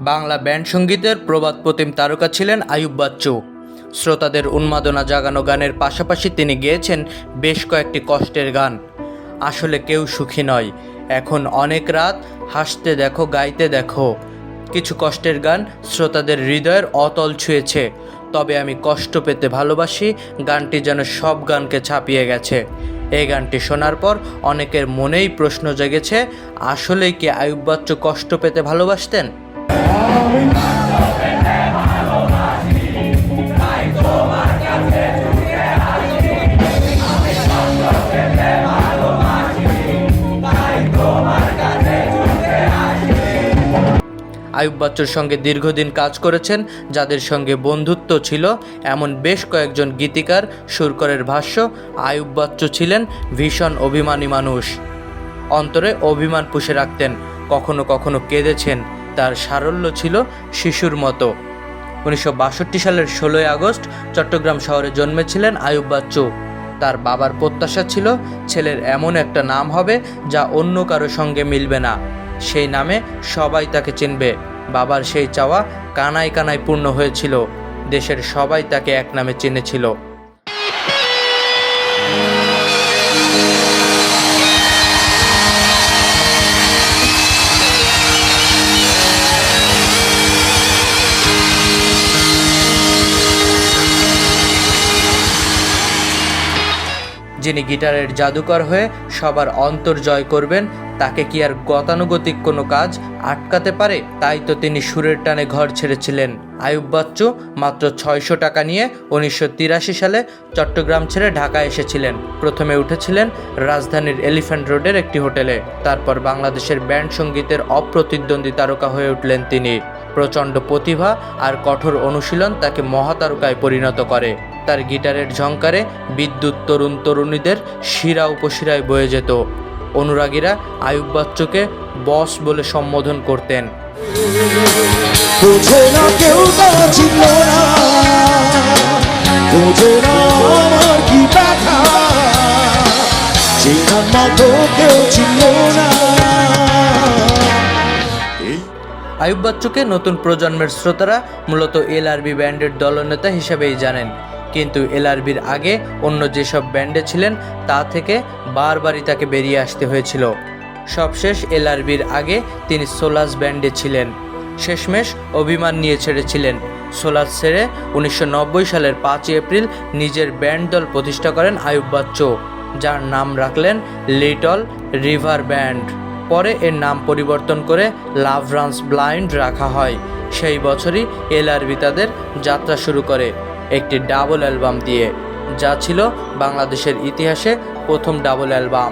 Bangla band সঙ্গীতের প্রবাদ প্রতিম তারকা ছিলেন আইয়ুব বাচ্চু। শ্রোতাদের উন্মাদনা জাগানো গানের পাশাপাশি তিনি গেয়েছেন বেশ কয়েকটি কষ্টের গান। আসলে কেউ সুখী নয়, এখন অনেক রাত, হাসতে দেখো গাইতে দেখো। কিছু কষ্টের গান শ্রোতাদের হৃদয়ের অতল ছুঁয়েছে। তবে আমি কষ্ট পেতে ভালোবাসি গানটি যেন সব গানকে ছাপিয়ে গেছে। এই গানটি শোনার পর অনেকের মনেই প্রশ্ন জেগেছে, আসলেই কি আইয়ুব বাচ্চু কষ্ট পেতে ভালোবাসতেন? আইয়ুব বাচ্চুর সঙ্গে দীর্ঘদিন কাজ করেছেন যাদের সঙ্গে বন্ধুত্ব ছিল এমন বেশ কয়েকজন গীতিকার, সুরকারের ভাষ্য, আইয়ুব বাচ্চু ছিলেন ভীষণ অভিমানী মানুষ। অন্তরে অভিমান পুষে রাখতেন, কখনো কখনো কেঁদেছেন। তার সারল্য ছিল শিশুর মতো। 1962 সালের 16 আগস্ট চট্টগ্রাম শহরে জন্মেছিলেন আইয়ুব বাচ্চু। তার বাবার প্রত্যাশা ছিল ছেলের এমন একটা নাম হবে যা অন্য কারো সঙ্গে মিলবে না, সেই নামে সবাই তাকে চিনবে। বাবার সেই চাওয়া কানায় কানায় পূর্ণ হয়েছিল। দেশের সবাই তাকে এক নামে চিনেছিল। যিনি গিটারের জাদুকর হয়ে সবার অন্তর জয় করবেন, তাকে কি আর গতানুগতিক কোনো কাজ আটকাতে পারে? তাই তো তিনি সুরের টানে ঘর ছেড়েছিলেন। আইয়ুব বাচ্চু মাত্র 600 টাকা নিয়ে 1983 সালে চট্টগ্রাম ছেড়ে ঢাকা এসেছিলেন। প্রথমে উঠেছিলেন রাজধানীর এলিফ্যান্ট রোডের একটি হোটেলে। তারপর বাংলাদেশের ব্যান্ড সঙ্গীতের অপ্রতিদ্বন্দ্বী তারকা হয়ে উঠলেন তিনি। প্রচণ্ড প্রতিভা আর কঠোর অনুশীলন তাকে মহাতারকায় পরিণত করে। তার গিটারের ঝংকারে বিদ্যুৎ তরুণ তরুণীদের শিরা উপশিরায় বয়ে যেত। অনুরাগীরা আইয়ুব বাচ্চুকে বস বলে সম্বোধন করতেন। আইয়ুব বাচ্চুকে নতুন প্রজন্মের শ্রোতারা মূলত এলআরবি ব্যান্ডের দলনেতা হিসেবেই জানেন, কিন্তু এলআরবির আগে অন্য যেসব ব্যান্ডে ছিলেন তা থেকে বারবারই তাকে বেরিয়ে আসতে হয়েছিল। সবশেষ এলআরবির আগে তিনি সোলাস ব্যান্ডে ছিলেন। শেষমেশ অভিমান নিয়ে ছেড়েছিলেন। সোলাস ছেড়ে 1990 সালের 5 এপ্রিল নিজের ব্যান্ড দল প্রতিষ্ঠা করেন আইয়ুব বাচ্চু, যার নাম রাখলেন লিটল রিভার ব্যান্ড। পরে এর নাম পরিবর্তন করে লাভ রানস ব্লাইন্ড রাখা হয়। সেই বছরই এলআরবি তাদের যাত্রা শুরু করে একটি ডাবল অ্যালবাম দিয়ে, যা ছিল বাংলাদেশের ইতিহাসে প্রথম ডাবল অ্যালবাম।